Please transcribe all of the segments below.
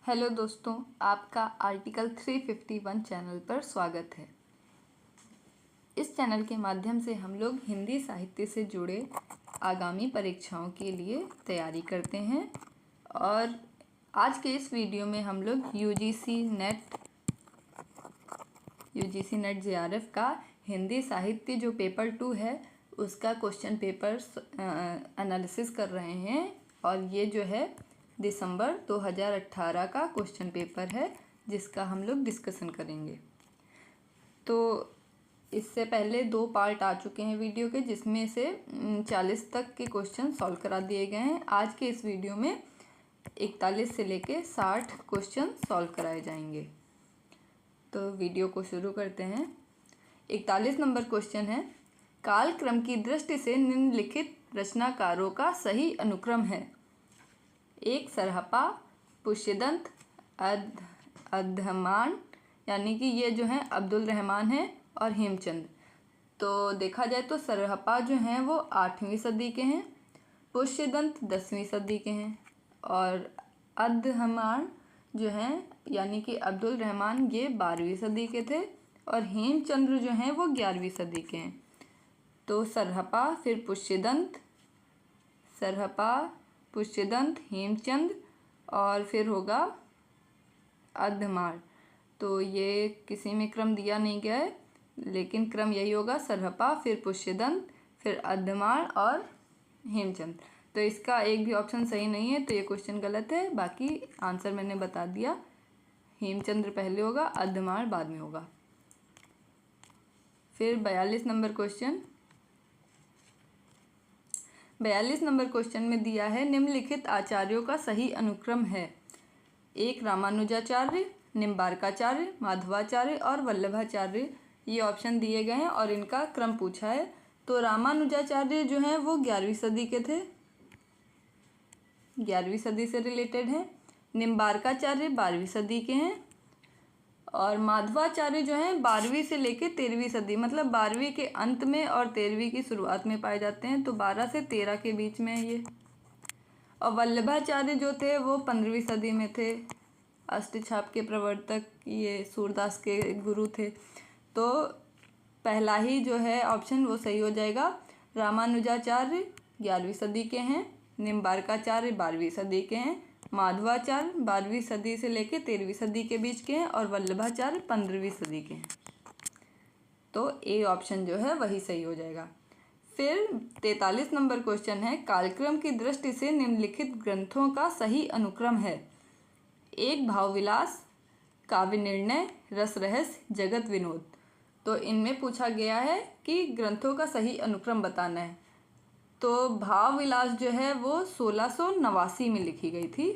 Hello दोस्तों, आपका article 351 channel पर स्वागत है। इस चैनल के माध्यम से हम लोग हिंदी साहित्य से जुड़े आगामी परीक्षाओं के लिए तैयारी करते हैं और आज के इस वीडियो में हम लोग यूजीसी नेट जेआरएफ का हिंदी साहित्य जो पेपर 2 है उसका क्वेश्चन पेपर एनालिसिस कर रहे हैं और ये जो है दिसंबर 2018 का क्वेश्चन पेपर है जिसका हम लोग डिस्कशन करेंगे। तो इससे पहले 2 पार्ट आ चुके हैं वीडियो के, जिसमें से 40 तक के क्वेश्चन सॉल्व करा दिए गए हैं। आज के इस वीडियो में 41 से लेके 60 क्वेश्चन सॉल्व कराए जाएंगे। तो वीडियो को शुरू करते हैं। 41 नंबर क्वेश्चन है, कालक्रम की दृष्टि से निम्नलिखित रचनाकारों का सही अनुक्रम है। 1 सरहपा, पुष्यदंत, अद्धमान, यानी कि ये जो हैं अब्दुल रहमान हैं, और हेमचंद। तो देखा जाए तो सरहपा जो हैं वो 8वीं सदी के हैं, पुष्यदंत 10वीं सदी के हैं, और अद्धमान जो हैं यानी कि अब्दुल रहमान ये 12वीं सदी के थे, और हेमचंद्र जो हैं वो 11वीं सदी के हैं। तो सरहपा, फिर पुष्यदंत, पुष्यदंत, हेमचंद, और फिर होगा अद्धमार। तो ये किसी में क्रम दिया नहीं गया है, लेकिन क्रम यही होगा, सरहपा, फिर पुष्यदंत, फिर अद्धमार और हेमचंद। तो इसका एक भी ऑप्शन सही नहीं है, तो ये क्वेश्चन गलत है। बाकी आंसर मैंने बता दिया, हेमचंद्र पहले होगा, अद्धमार बाद में होगा। फिर 42 नंबर क्वेश्चन। 42 नंबर क्वेश्चन में दिया है, निम्नलिखित आचार्यों का सही अनुक्रम है। 1 रामानुजाचार्य, निम्बार्काचार्य, माधवाचार्य और वल्लभाचार्य, ये ऑप्शन दिए गए हैं और इनका क्रम पूछा है। तो रामानुजाचार्य जो हैं वो 11वीं सदी के थे, 11वीं सदी से रिलेटेड हैं। निम्बार्काचार्य 12वीं सदी के हैं, और माधवाचार्य जो हैं 12वीं से लेके 13वीं सदी, मतलब 12वीं के अंत में और 13वीं की शुरुआत में पाए जाते हैं। तो 12 से 13 के बीच में है ये। और वल्लभाचार्य जो थे वो 15वीं सदी में थे, अष्टछाप के प्रवर्तक, ये सूरदास के गुरु थे। तो पहला ही जो है ऑप्शन वो सही हो जाएगा। रामानुजाचार्य 11वीं सदी के हैं, निम्बार्काचार्य 12वीं सदी के हैं, माधवाचार्य 12वीं सदी से लेकर 13वीं सदी के बीच के हैं, और वल्लभाचार्य 15वीं सदी के हैं। तो ए ऑप्शन जो है वही सही हो जाएगा। फिर 43 नंबर क्वेश्चन है, कालक्रम की दृष्टि से निम्नलिखित ग्रंथों का सही अनुक्रम है। 1 भावविलास, काव्य निर्णय, रस रहस्य, जगत विनोद। तो इनमें पूछा गया है कि ग्रंथों का सही अनुक्रम बताना है। तो भावविलास जो है वो 1689 में लिखी गई थी,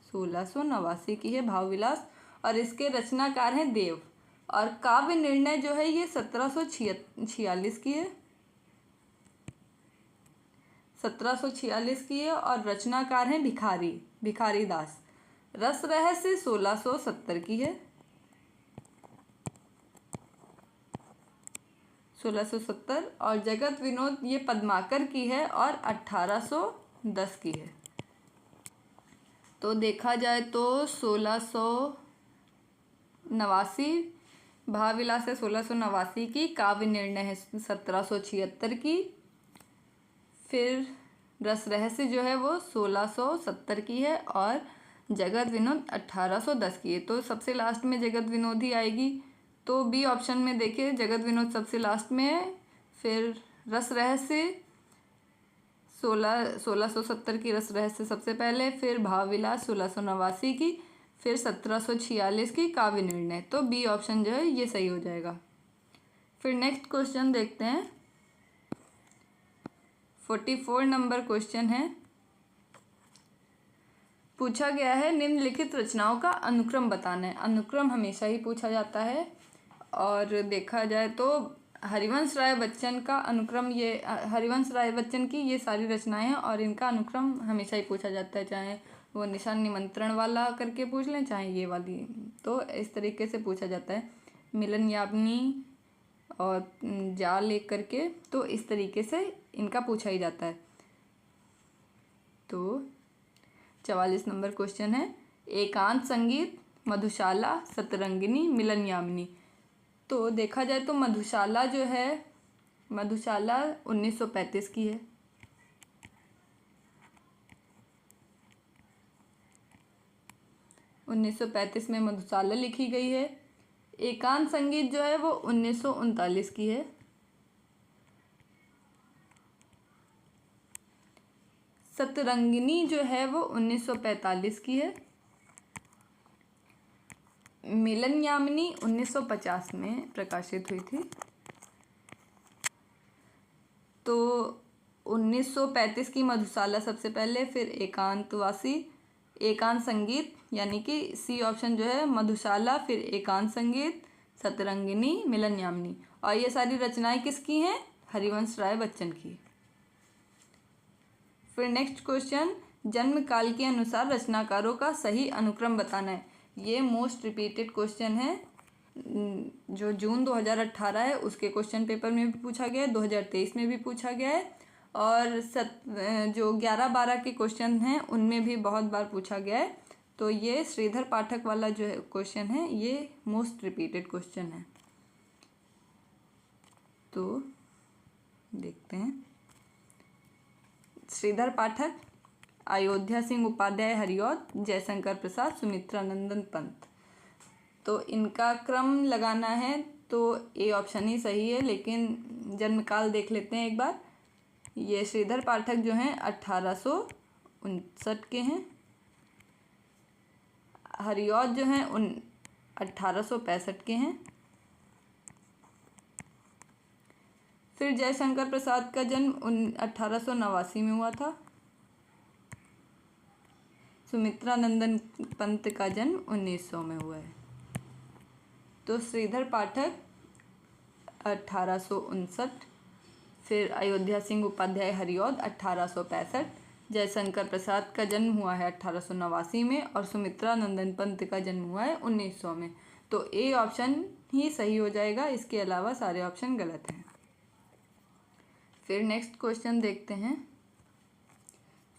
1689 की है भावविलास, और इसके रचनाकार हैं देव। और काव्य निर्णय जो है ये 1746 की है, 1746 की है, और रचनाकार हैं भिखारी दास। रस रहस्य 1670 की है, 1670, और जगत विनोद ये पद्माकर की है और 1810 की है। तो देखा जाए तो 1689 भावविलास है, 1689 की, काव्य निर्णय है 1776 की, फिर रस रहस्य जो है वो 1670 की है, और जगत विनोद 1810 की है। तो सबसे लास्ट में जगत विनोद ही आएगी। तो बी ऑप्शन में देखिए, जगत विनोद सबसे लास्ट में है, फिर रस रहस्य 1670 की रस रहस्य सबसे पहले, फिर भावविलास 1689 की, फिर 1746 की काव्य निर्णय। तो बी ऑप्शन जो है ये सही हो जाएगा। फिर नेक्स्ट क्वेश्चन देखते हैं। 44 नंबर क्वेश्चन है, पूछा गया है निम्नलिखित रचनाओं का अनुक्रम बताना है। अनुक्रम हमेशा ही पूछा जाता है, और देखा जाए तो हरिवंश राय बच्चन का अनुक्रम, ये हरिवंश राय बच्चन की ये सारी रचनाएं हैं और इनका अनुक्रम हमेशा ही पूछा जाता है, चाहे वो निशान निमंत्रण वाला करके पूछ लें, चाहे ये वाली। तो इस तरीके से पूछा जाता है, मिलन यामिनी और जाल एक करके, तो इस तरीके से इनका पूछा ही जाता है। तो 44 नंबर क्वेश्चन है, एकांत संगीत, मधुशाला, सतरंगिनी, मिलन यामिनी। तो देखा जाए तो मधुशाला जो है, मधुशाला 1935 की है। उन्नीस सौ पैंतीस में मधुशाला लिखी गई है। एकांत संगीत जो है वो 1939 की है। सतरंगिनी जो है वो 1945 की है। मिलन यामिनी 1950 में प्रकाशित हुई थी। तो 1935 की मधुशाला सबसे पहले, फिर एकांत संगीत यानी कि सी ऑप्शन जो है मधुशाला, फिर एकांत संगीत, सतरंगिनी, मिलन यामिनी। और ये सारी रचनाएं किसकी हैं? हरिवंश राय बच्चन की। फिर नेक्स्ट क्वेश्चन, जन्म काल के अनुसार रचनाकारों का सही अनुक्रम बताना है। ये मोस्ट रिपीटेड क्वेश्चन है, जो जून 2018 है उसके क्वेश्चन पेपर में भी पूछा गया है, 2023 में भी पूछा गया है, और जो 11-12 के क्वेश्चन हैं उनमें भी बहुत बार पूछा गया है। तो ये श्रीधर पाठक वाला जो क्वेश्चन है ये मोस्ट रिपीटेड क्वेश्चन है। तो देखते हैं, श्रीधर पाठक, अयोध्या सिंह उपाध्याय हरिऔध, जयशंकर प्रसाद, सुमित्रा नंदन पंत। तो इनका क्रम लगाना है तो ए ऑप्शन ही सही है, लेकिन जन्मकाल देख लेते हैं एक बार। ये श्रीधर पाठक जो हैं 1859 के हैं, हरिऔध जो हैं 1865 के हैं। फिर जयशंकर प्रसाद का जन्म 1889 में हुआ था। सुमित्रा नंदन पंत का जन्म 1900 में हुआ है। तो श्रीधर पाठक 1859, फिर अयोध्या सिंह उपाध्याय हरिऔध 1865, जयशंकर प्रसाद का जन्म हुआ है 1889 में, और सुमित्रा नंदन पंत का जन्म हुआ है 1900 में। तो ए ऑप्शन ही सही हो जाएगा, इसके अलावा सारे ऑप्शन गलत हैं। फिर नेक्स्ट क्वेश्चन देखते हैं,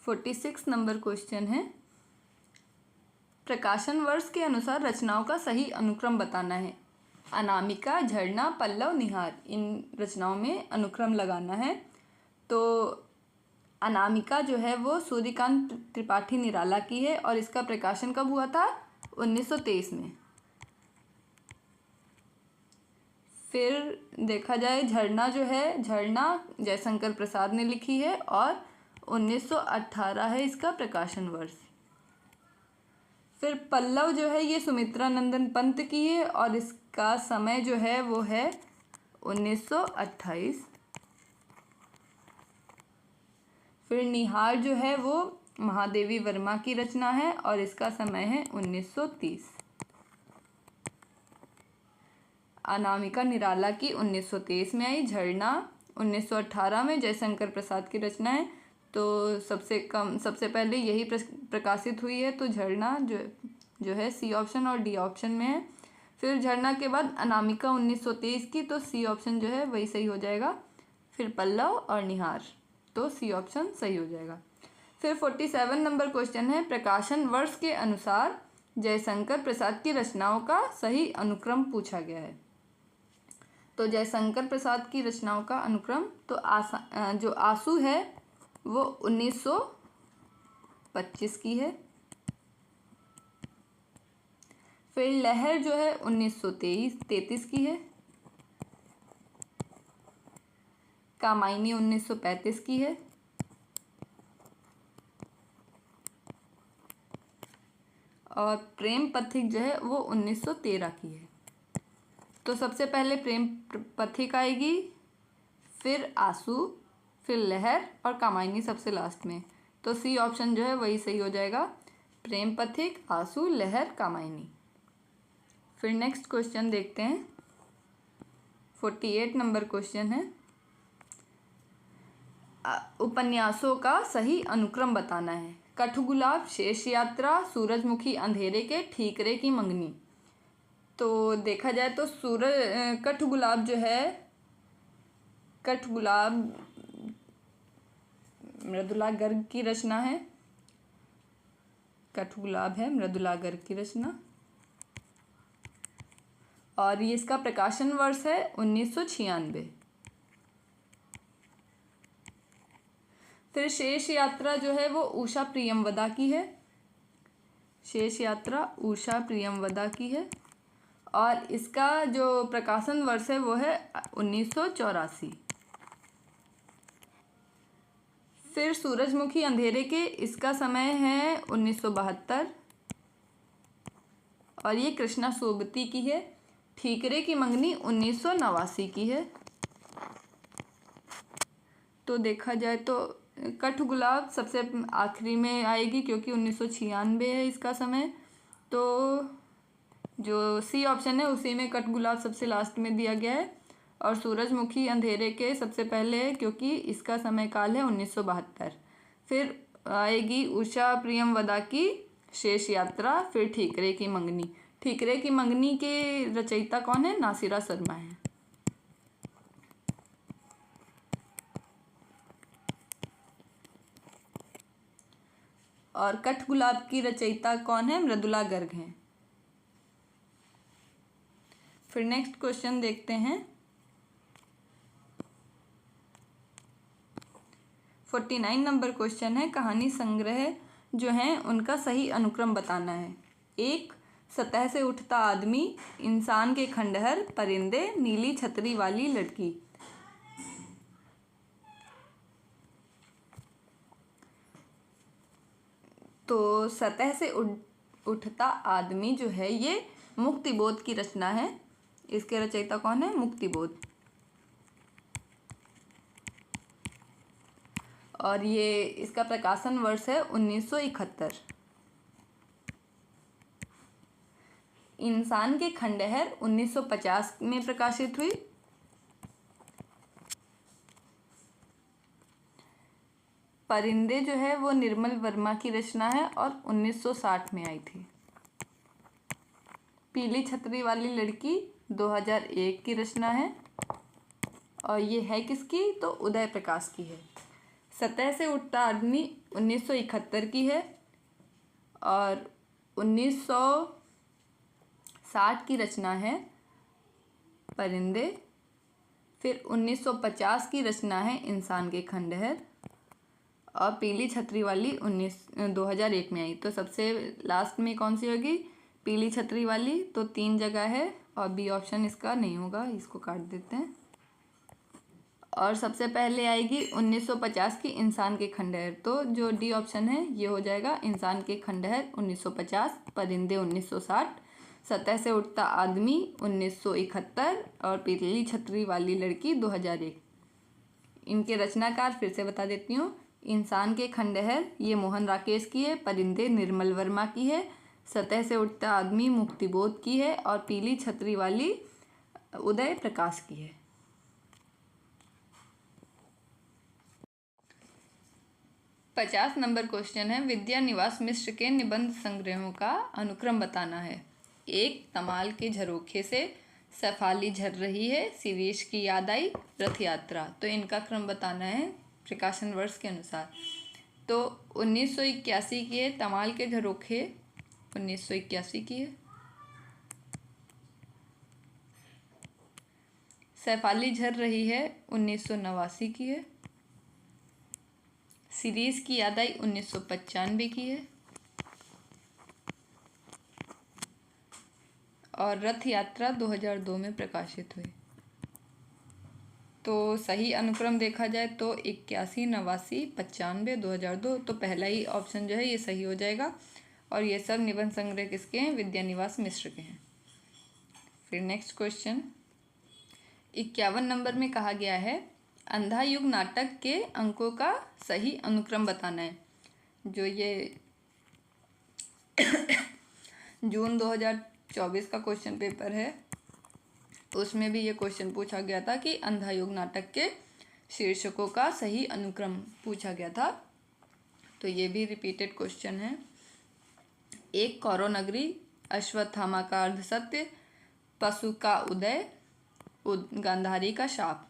46 नंबर क्वेश्चन है, प्रकाशन वर्ष के अनुसार रचनाओं का सही अनुक्रम बताना है। अनामिका, झरना, पल्लव, निहार, इन रचनाओं में अनुक्रम लगाना है। तो अनामिका जो है वो सूर्यकांत त्रिपाठी निराला की है, और इसका प्रकाशन कब हुआ था? 1923 में। फिर देखा जाए झरना जो है, झरना जयशंकर प्रसाद ने लिखी है, और 1918 है इसका प्रकाशन वर्ष। फिर पल्लव जो है ये सुमित्रा नंदन पंत की है, और इसका समय जो है वो है 1928। फिर निहार जो है वो महादेवी वर्मा की रचना है, और इसका समय है 1930। अनामिका निराला की 1923 में आई, झरना 1918 में जयशंकर प्रसाद की रचना है। तो सबसे पहले यही प्रकाशित हुई है, तो झरना जो है सी ऑप्शन और डी ऑप्शन में है। फिर झरना के बाद अनामिका 1923 की, तो सी ऑप्शन जो है वही सही हो जाएगा। फिर पल्लव और निहार, तो सी ऑप्शन सही हो जाएगा। फिर 47 नंबर क्वेश्चन है, प्रकाशन वर्ष के अनुसार जयशंकर प्रसाद की रचनाओं का सही अनुक्रम पूछा गया है। तो जयशंकर प्रसाद की रचनाओं का अनुक्रम, तो जो आंसू है वो 1925 की है। फिर लहर जो है 1933 की है। कामायनी 1935 की है। और प्रेम पथिक जो है वो 1913 की है। तो सबसे पहले प्रेम पथिक आएगी, फिर आंसू, फिर लहर, और कामायनी सबसे लास्ट में। तो सी ऑप्शन जो है वही सही हो जाएगा, प्रेम पथिक, आंसू, लहर, कामायनी। फिर नेक्स्ट क्वेश्चन देखते हैं, 48 नंबर क्वेश्चन है, उपन्यासों का सही अनुक्रम बताना है। कठगुलाब, शेष यात्रा, सूरजमुखी अंधेरे के, ठीकरे की मंगनी। तो देखा जाए तो कठगुलाब जो है, कठगुलाब मृदुला गर्ग की रचना है। कठगुलाब है मृदुला गर्ग की रचना। और ये इसका प्रकाशन वर्ष है 1996। फिर शेष यात्रा जो है वो उषा प्रियमवदा की है। शेष यात्रा उषा प्रियमवदा की है और इसका जो प्रकाशन वर्ष है वो है 1984। फिर सूरजमुखी अंधेरे के, इसका समय है 1972 और ये कृष्णा सोबती की है। ठीकरे की मंगनी 1989 की है। तो देखा जाए तो कठगुलाब सबसे आखिरी में आएगी क्योंकि 1996 है इसका समय। तो जो सी ऑप्शन है उसी में कठगुलाब सबसे लास्ट में दिया गया है और सूरजमुखी अंधेरे के सबसे पहले है क्योंकि इसका समय काल है 1972। फिर आएगी उषा प्रियमवदा की शेष यात्रा, फिर ठीकरे की मंगनी। ठीकरे की मंगनी के रचयिता कौन है? नासिरा शर्मा है। और कठगुलाब की रचयिता कौन है? मृदुला गर्ग हैं। फिर नेक्स्ट क्वेश्चन देखते हैं। 49 नंबर क्वेश्चन है, कहानी संग्रह जो हैं उनका सही अनुक्रम बताना है। 1, सतह से उठता आदमी, इंसान के खंडहर, परिंदे, नीली छतरी वाली लड़की। तो सतह से उठता आदमी जो है ये मुक्तिबोध की रचना है। इसके रचयिता कौन है? मुक्तिबोध। और ये इसका प्रकाशन वर्ष है 1971। इंसान के खंडहर 1950 में प्रकाशित हुई। परिंदे जो है वो निर्मल वर्मा की रचना है और 1960 में आई थी। पीली छतरी वाली लड़की 2001 की रचना है और ये है किसकी? तो उदय प्रकाश की है। सतह से उठता आदमी 1971 की है और 1960 की रचना है परिंदे। फिर 1950 की रचना है इंसान के खंडहर और पीली छतरी वाली 2001 में आई। तो सबसे लास्ट में कौन सी होगी? पीली छतरी वाली। तो 3 जगह है और बी ऑप्शन इसका नहीं होगा, इसको काट देते हैं। और सबसे पहले आएगी 1950 की इंसान के खंडहर। तो जो डी ऑप्शन है ये हो जाएगा इंसान के खंडहर 1950, परिंदे 1960, सतह से उठता आदमी 1971 और पीली छतरी वाली लड़की 2001। इनके रचनाकार फिर से बता देती हूँ। इंसान के खंडहर ये मोहन राकेश की है, परिंदे निर्मल वर्मा की है, सतह से उठता आदमी मुक्तिबोध की है और पीली छतरी वाली उदय प्रकाश की है। 50 नंबर क्वेश्चन है, विद्या निवास मिश्र के निबंध संग्रहों का अनुक्रम बताना है। 1, तमाल के झरोखे से, सफाली झर रही है, शिरीष की याद आई, रथ यात्रा। तो इनका क्रम बताना है प्रकाशन वर्ष के अनुसार। तो 1981 की है तमाल के झरोखे, 1981 की है। सैफाली झर रही है 1989 की है। शिरीष की याद आई 1995 की है और रथ यात्रा 2002 में प्रकाशित हुई। तो सही अनुक्रम देखा जाए तो 81, 89, 95, 2002। तो पहला ही ऑप्शन जो है ये सही हो जाएगा और ये सब निबंध संग्रह किसके हैं? विद्या निवास मिश्र के हैं। फिर नेक्स्ट क्वेश्चन 51 नंबर में कहा गया है, अंधा युग नाटक के अंकों का सही अनुक्रम बताना है। जो ये जून 2024 का क्वेश्चन पेपर है उसमें भी ये क्वेश्चन पूछा गया था कि अंधा युग नाटक के शीर्षकों का सही अनुक्रम पूछा गया था। तो ये भी रिपीटेड क्वेश्चन है। 1, कौरव नगरी, अश्वत्थामा का अर्धसत्य, पशु का उदय, गांधारी का शाप।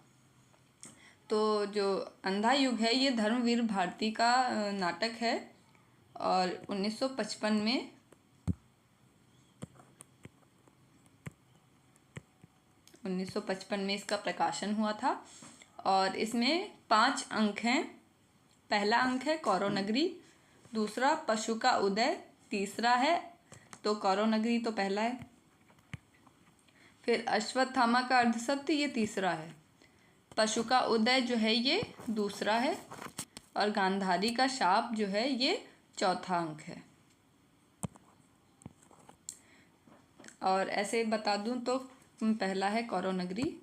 तो जो अंधा युग है ये धर्मवीर भारती का नाटक है और 1955 में 1955 में इसका प्रकाशन हुआ था। और इसमें 5 अंक हैं। पहला अंक है कौरव नगरी, दूसरा पशु का उदय, तीसरा है, तो कौरव नगरी तो पहला है, फिर अश्वत्थामा का अर्धसत्य ये तीसरा है, पशु का उदय जो है ये दूसरा है, और गांधारी का शाप जो है ये चौथा अंक है। और ऐसे बता दूं तो पहला है कौरव नगरी,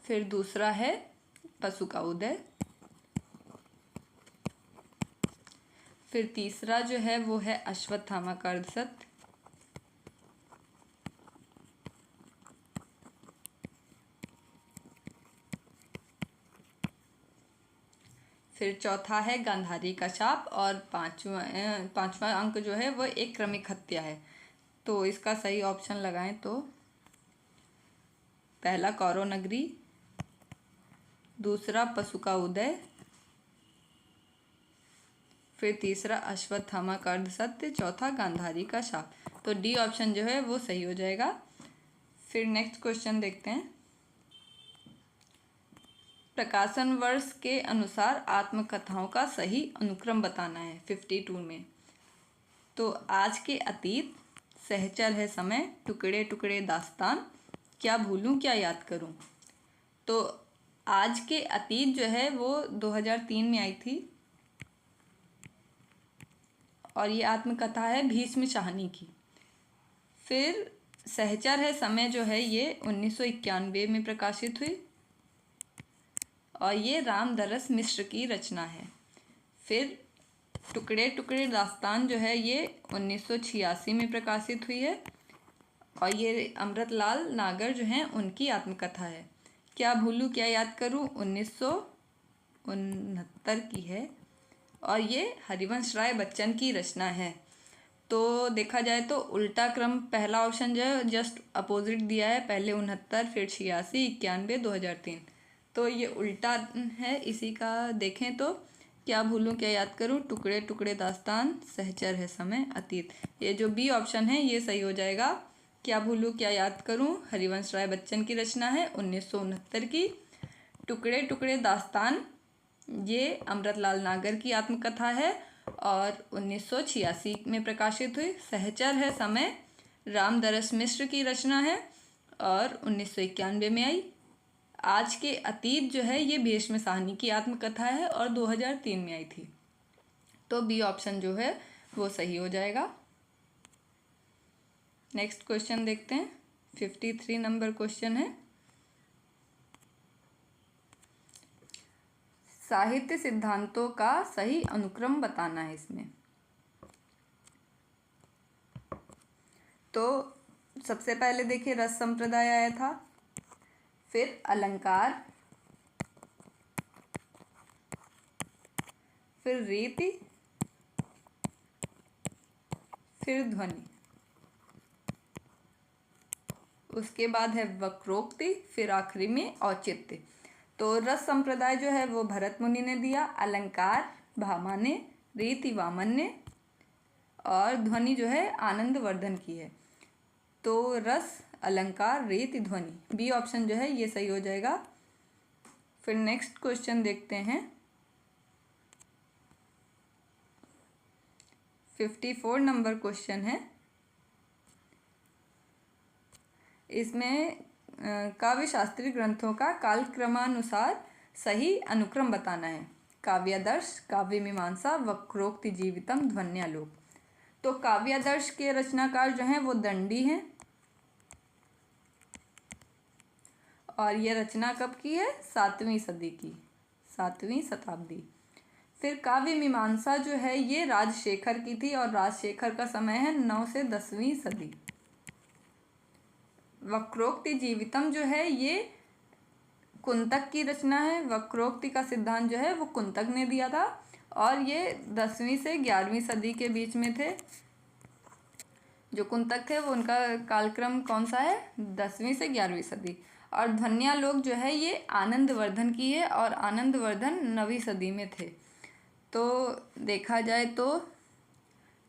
फिर दूसरा है पशु का उदय, फिर तीसरा जो है वो है अश्वत्थामा का अर्धसत्य, फिर चौथा है गांधारी का शाप, और पांचवा अंक जो है वो एक क्रमिक हत्या है। तो इसका सही ऑप्शन लगाएं तो पहला कौरव नगरी, दूसरा पशु का उदय, फिर तीसरा अश्वत्थामा का अर्धसत्य, चौथा गांधारी का शाप। तो डी ऑप्शन जो है वो सही हो जाएगा। फिर नेक्स्ट क्वेश्चन देखते हैं। प्रकाशन वर्ष के अनुसार आत्मकथाओं का सही अनुक्रम बताना है 52 में। तो आज के अतीत, सहचर है समय, टुकड़े टुकड़े दास्तान, क्या भूलूं क्या याद करूं। तो आज के अतीत जो है वो 2003 में आई थी, और ये आत्मकथा है भीष्म शाहनी की। फिर सहचर है समय जो है ये 1991 में प्रकाशित हुई, और ये रामदरस मिश्र की रचना है। फिर टुकड़े टुकड़े दास्तान जो है ये 1986 में प्रकाशित हुई है, और ये अमृतलाल नागर जो हैं उनकी आत्मकथा है। क्या भूलूं क्या याद करूं 1969 की है, और ये हरिवंश राय बच्चन की रचना है। तो देखा जाए तो उल्टा क्रम, पहला ऑप्शन जो है जस्ट अपोजिट दिया है, पहले 69, फिर 86, 91, 2003। तो ये उल्टा है इसी का। देखें तो क्या भूलूं क्या याद करूं, टुकड़े टुकड़े दास्तान, सहचर है समय, अतीत। ये जो बी ऑप्शन है ये सही हो जाएगा। क्या भूलूं क्या याद करूं हरिवंश राय बच्चन की रचना है 1969 की। टुकड़े टुकड़े दास्तान ये अमृतलाल नागर की आत्मकथा है और 1986 में प्रकाशित हुई। सहचर है समय रामदरस मिश्र की रचना है और 1991 में आई। आज के अतीत जो है ये भीष्म शाहनी की आत्मकथा है और 2003 में आई थी। तो बी ऑप्शन जो है वो सही हो जाएगा। नेक्स्ट क्वेश्चन देखते हैं। 53 नंबर क्वेश्चन है, साहित्य सिद्धांतों का सही अनुक्रम बताना है इसमें। तो सबसे पहले देखिए रस संप्रदाय आया था, फिर अलंकार, फिर रीति, फिर ध्वनि, उसके बाद है वक्रोक्ति, फिर आखिरी में औचित्य। तो रस संप्रदाय जो है वो भरत मुनि ने दिया, अलंकार भामा ने, रीति वामन ने, और ध्वनि जो है आनंद वर्धन की है। तो रस, अलंकार, रीति, ध्वनि, बी ऑप्शन जो है ये सही हो जाएगा। फिर नेक्स्ट क्वेश्चन देखते हैं। 54 नंबर क्वेश्चन है, इसमें काव्य शास्त्रीय ग्रंथों का कालक्रमानुसार सही अनुक्रम बताना है। काव्यादर्श, काव्य मीमांसा, वक्रोक्ति जीवितम, ध्वन्यालोक। तो काव्यादर्श के रचनाकार जो हैं वो दंडी हैं, और ये रचना कब की है, 7वीं सदी की, 7वीं शताब्दी। फिर काव्य मीमांसा जो है ये राजशेखर की थी, और राजशेखर का समय है 9 से 10वीं सदी। वक्रोक्ति जीवितम जो है ये कुंतक की रचना है। वक्रोक्ति का सिद्धांत जो है वो कुंतक ने दिया था, और ये 10वीं से 11वीं सदी के बीच में थे। जो कुंतक थे वो उनका कालक्रम कौन सा है, 10वीं से 11वीं सदी। और ध्वन्यालोक जो है ये आनंदवर्धन की है और आनंदवर्धन 9वीं सदी में थे। तो देखा जाए तो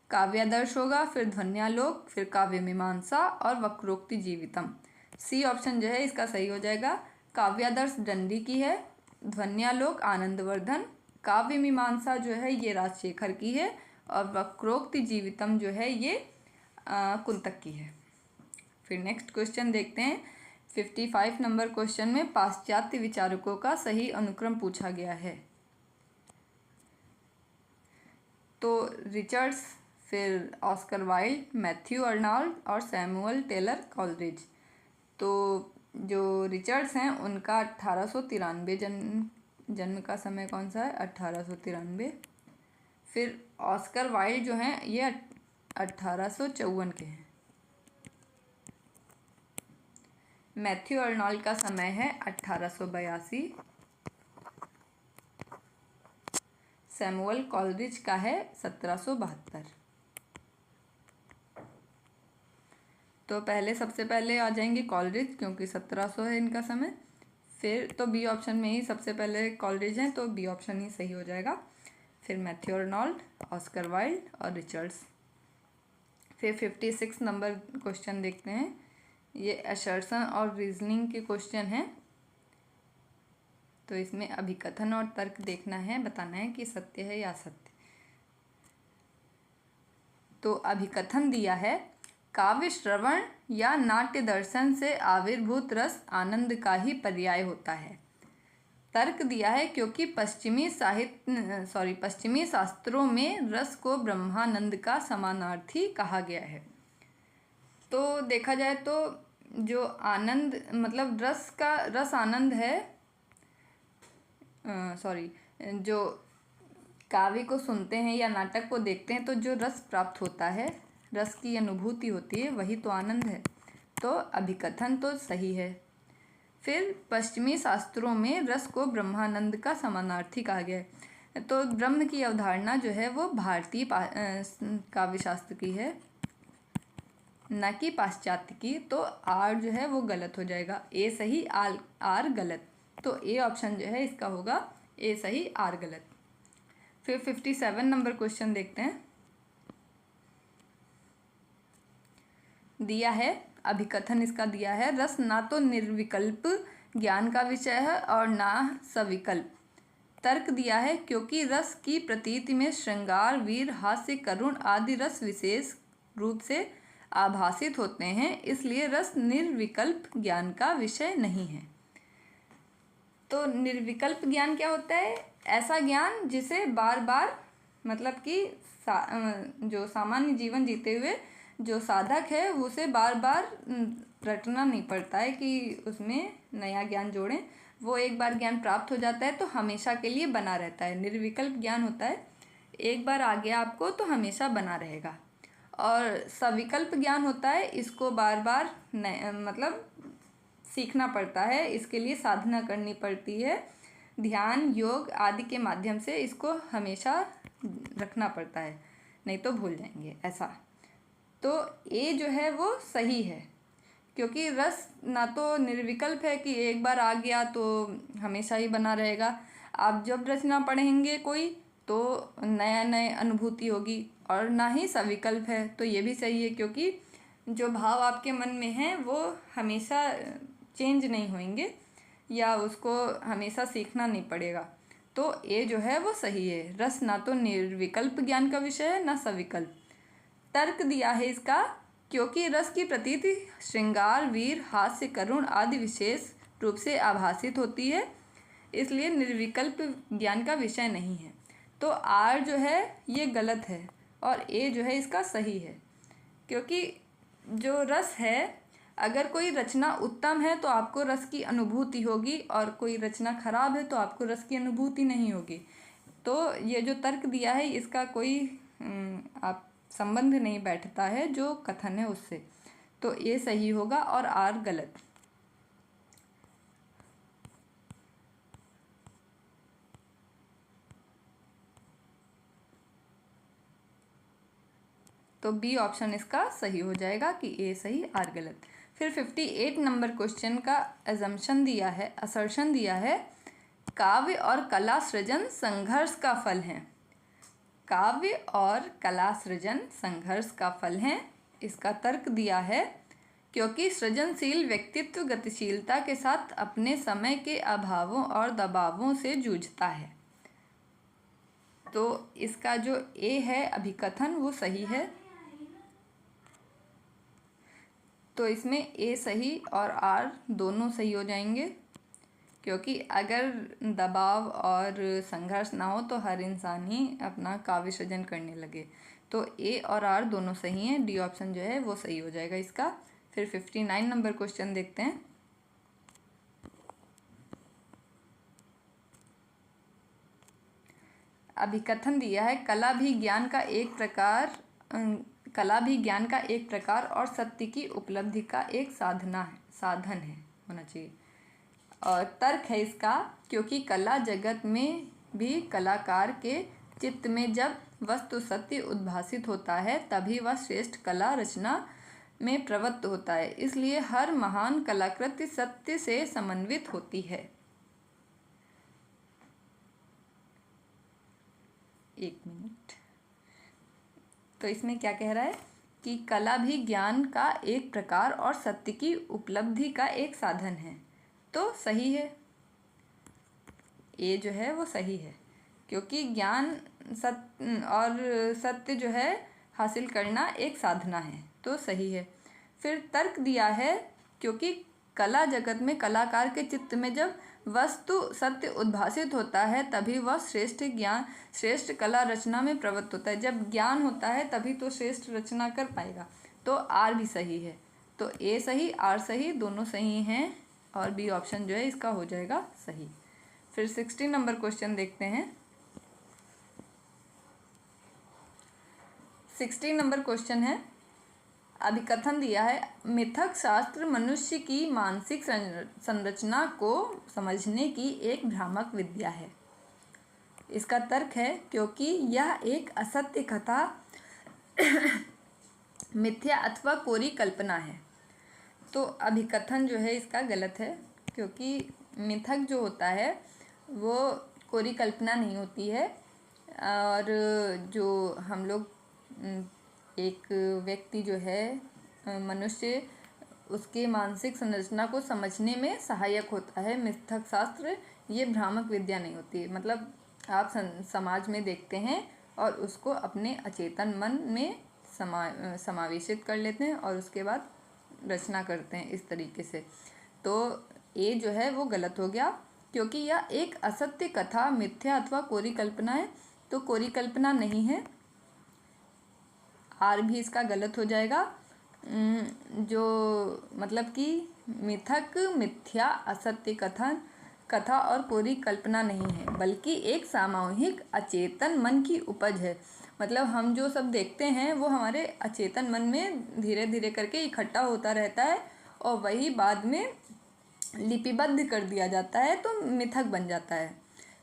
काव्यादर्श होगा, फिर ध्वन्यालोक, फिर काव्य मीमांसा और वक्रोक्ति जीवितम। सी ऑप्शन जो है इसका सही हो जाएगा। काव्यादर्श दंडी की है, ध्वन्यालोक आनंदवर्धन, काव्य मीमांसा जो है ये राजशेखर की है और वक्रोक्ति जीवितम जो है ये कुंतक की है। फिर नेक्स्ट क्वेश्चन देखते हैं। 55 नंबर क्वेश्चन में पाश्चात्य विचारकों का सही अनुक्रम पूछा गया है। तो रिचर्ड्स, फिर ऑस्कर वाइल्ड, मैथ्यू अर्नाल्ड और सैमुअल टेलर कॉलरिज। तो जो रिचर्ड्स हैं उनका 1893 जन्म का समय कौन सा है, 1893। फिर ऑस्कर वाइल्ड जो हैं ये 1854 के हैं। मैथ्यू अर्नाल्ड का समय है 1882। सैमुअल कॉलरिज का है 1772। तो सबसे पहले आ जाएंगे कॉलरिज, क्योंकि 1700 है इनका समय। फिर तो बी ऑप्शन में ही सबसे पहले कॉलरिज हैं, तो बी ऑप्शन ही सही हो जाएगा। फिर मैथ्यू अर्नाल्ड, ऑस्कर वाइल्ड और रिचर्ड्स। फिर 56 नंबर क्वेश्चन देखते हैं। ये असर्शन और रीजनिंग के क्वेश्चन हैं। तो इसमें अभिकथन और तर्क देखना है, बताना है कि सत्य है या असत्य। तो अभिकथन दिया है, काव्य श्रवण या नाट्य दर्शन से आविर्भूत रस आनंद का ही पर्याय होता है। तर्क दिया है, क्योंकि पश्चिमी शास्त्रों में रस को ब्रह्मानंद का समानार्थी कहा गया है। तो देखा जाए तो जो आनंद मतलब रस आनंद है, जो काव्य को सुनते हैं या नाटक को देखते हैं तो जो रस प्राप्त होता है, रस की अनुभूति होती है, वही तो आनंद है। तो अभिकथन तो सही है। फिर पश्चिमी शास्त्रों में रस को ब्रह्मानंद का समानार्थी कहा गया है। तो ब्रह्म की अवधारणा जो है वो भारतीय काव्यशास्त्र की है, न कि पाश्चात्य की। तो आर जो है वो गलत हो जाएगा, ए सही आर गलत। तो ए ऑप्शन जो है इसका होगा ए सही आर गलत। फिर 57 नंबर क्वेश्चन देखते हैं। दिया है अभिकथन, इसका दिया है, रस ना तो निर्विकल्प ज्ञान का विषय है और ना सविकल्प। तर्क दिया है, क्योंकि रस की प्रतीति में श्रृंगार, वीर, हास्य, करुण आदि रस विशेष रूप से आभासित होते हैं, इसलिए रस निर्विकल्प ज्ञान का विषय नहीं है। तो निर्विकल्प ज्ञान क्या होता है, ऐसा ज्ञान जिसे बार बार मतलब कि जो सामान्य जीवन जीते हुए जो साधक है उसे बार बार रटना नहीं पड़ता है कि उसमें नया ज्ञान जोड़ें। वो एक बार ज्ञान प्राप्त हो जाता है तो हमेशा के लिए बना रहता है। निर्विकल्प ज्ञान होता है, एक बार आ गया आपको तो हमेशा बना रहेगा। और सविकल्प ज्ञान होता है, इसको बार बार मतलब सीखना पड़ता है, इसके लिए साधना करनी पड़ती है, ध्यान, योग आदि के माध्यम से इसको हमेशा रखना पड़ता है, नहीं तो भूल जाएंगे ऐसा। तो ए जो है वो सही है, क्योंकि रस ना तो निर्विकल्प है कि एक बार आ गया तो हमेशा ही बना रहेगा। आप जब रचना पढ़ेंगे कोई तो नया अनुभूति होगी, और ना ही सविकल्प है। तो ये भी सही है, क्योंकि जो भाव आपके मन में हैं वो हमेशा चेंज नहीं होंगे या उसको हमेशा सीखना नहीं पड़ेगा। तो ए जो है वो सही है, रस ना तो निर्विकल्प ज्ञान का विषय है ना सविकल्प। तर्क दिया है इसका, क्योंकि रस की प्रतीति श्रृंगार, वीर, हास्य, करुण आदि विशेष रूप से आभासित होती है, इसलिए निर्विकल्प ज्ञान का विषय नहीं है। तो आर जो है ये गलत है और ए जो है इसका सही है, क्योंकि जो रस है, अगर कोई रचना उत्तम है तो आपको रस की अनुभूति होगी, और कोई रचना खराब है तो आपको रस की अनुभूति नहीं होगी। तो ये जो तर्क दिया है इसका कोई आप संबंध नहीं बैठता है जो कथन है उससे। तो ये सही होगा और आर गलत। तो बी ऑप्शन इसका सही हो जाएगा कि ए सही आर गलत। फिर 58 नंबर क्वेश्चन का असर्शन दिया है काव्य और कला सृजन संघर्ष का फल है। काव्य और कला सृजन संघर्ष का फल है। इसका तर्क दिया है क्योंकि सृजनशील व्यक्तित्व गतिशीलता के साथ अपने समय के अभावों और दबावों से जूझता है। तो इसका जो ए है अभिकथन वो सही है। तो इसमें ए सही और आर दोनों सही हो जाएंगे, क्योंकि अगर दबाव और संघर्ष ना हो तो हर इंसान ही अपना काव्य सृजन करने लगे। तो ए और आर दोनों सही हैं, डी ऑप्शन जो है वो सही हो जाएगा इसका। फिर 59 नंबर क्वेश्चन देखते हैं। अभिकथन दिया है कला भी ज्ञान का एक प्रकार और सत्य की उपलब्धि का एक साधन है होना चाहिए। और तर्क है इसका क्योंकि कला जगत में भी कलाकार के चित्त में जब वस्तु सत्य उद्भासित होता है तभी वह श्रेष्ठ कला रचना में प्रवृत्त होता है, इसलिए हर महान कलाकृति सत्य से समन्वित होती है। एक मिनट। तो इसमें क्या कह रहा है कि कला भी ज्ञान का एक प्रकार और सत्य की उपलब्धि का एक साधन है। तो सही है, ए जो है वो सही है, क्योंकि ज्ञान और सत्य जो है हासिल करना एक साधना है। तो सही है। फिर तर्क दिया है क्योंकि कला जगत में कलाकार के चित्त में जब वस्तु सत्य उद्भासित होता है तभी वह श्रेष्ठ कला रचना में प्रवृत्त होता है। जब ज्ञान होता है तभी तो श्रेष्ठ रचना कर पाएगा। तो आर भी सही है। तो ए सही आर सही दोनों सही हैं और बी ऑप्शन जो है इसका हो जाएगा सही। फिर 60 नंबर क्वेश्चन देखते हैं। 60 नंबर क्वेश्चन है अभिकथन दिया है मिथक शास्त्र मनुष्य की मानसिक संरचना को समझने की एक भ्रामक विद्या है। इसका तर्क है क्योंकि यह एक असत्य कथा मिथ्या अथवा कोरी कल्पना है। तो अभिकथन जो है इसका गलत है, क्योंकि मिथक जो होता है वो कोरी कल्पना नहीं होती है। और जो हम लोग एक व्यक्ति जो है मनुष्य उसके मानसिक संरचना को समझने में सहायक होता है। मिथक शास्त्र ये भ्रामक विद्या नहीं होती है। मतलब आप समाज में देखते हैं और उसको अपने अचेतन मन में समावेशित कर लेते हैं और उसके बाद रचना करते हैं इस तरीके से। तो ए जो है वो गलत हो गया, क्योंकि यह एक असत्य कथा मिथ्या अथवा कोरी कल्पना है। तो कोरी कल्पना नहीं है। आर भी इसका गलत हो जाएगा। जो मतलब कि मिथक मिथ्या असत्य कथा और कोरी कल्पना नहीं है, बल्कि एक सामूहिक अचेतन मन की उपज है। मतलब हम जो सब देखते हैं वो हमारे अचेतन मन में धीरे धीरे करके इकट्ठा होता रहता है और वही बाद में लिपिबद्ध कर दिया जाता है तो मिथक बन जाता है।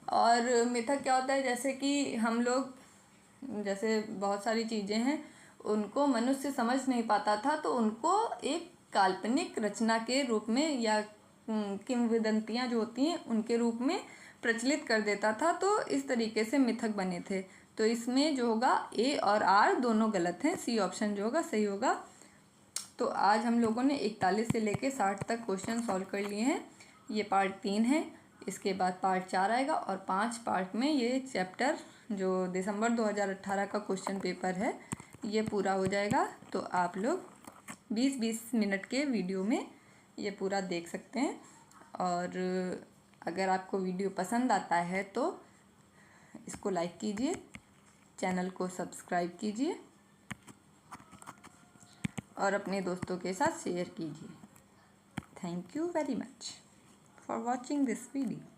और मिथक क्या होता है, जैसे कि हम लोग जैसे बहुत सारी चीज़ें हैं उनको मनुष्य समझ नहीं पाता था तो उनको एक काल्पनिक रचना के रूप में या किंवदंतियाँ जो होती हैं उनके रूप में प्रचलित कर देता था। तो इस तरीके से मिथक बने थे। तो इसमें जो होगा ए और आर दोनों गलत हैं, सी ऑप्शन जो होगा सही होगा। तो आज हम लोगों ने 41 से लेके 60 तक क्वेश्चन सॉल्व कर लिए हैं। ये पार्ट 3 है, इसके बाद पार्ट 4 आएगा और 5 पार्ट में ये चैप्टर जो दिसंबर 2018 का क्वेश्चन पेपर है ये पूरा हो जाएगा। तो आप लोग 20-20 मिनट के वीडियो में ये पूरा देख सकते हैं। और अगर आपको वीडियो पसंद आता है तो इसको लाइक कीजिए, चैनल को सब्सक्राइब कीजिए और अपने दोस्तों के साथ शेयर कीजिए। Thank you very much for watching this video.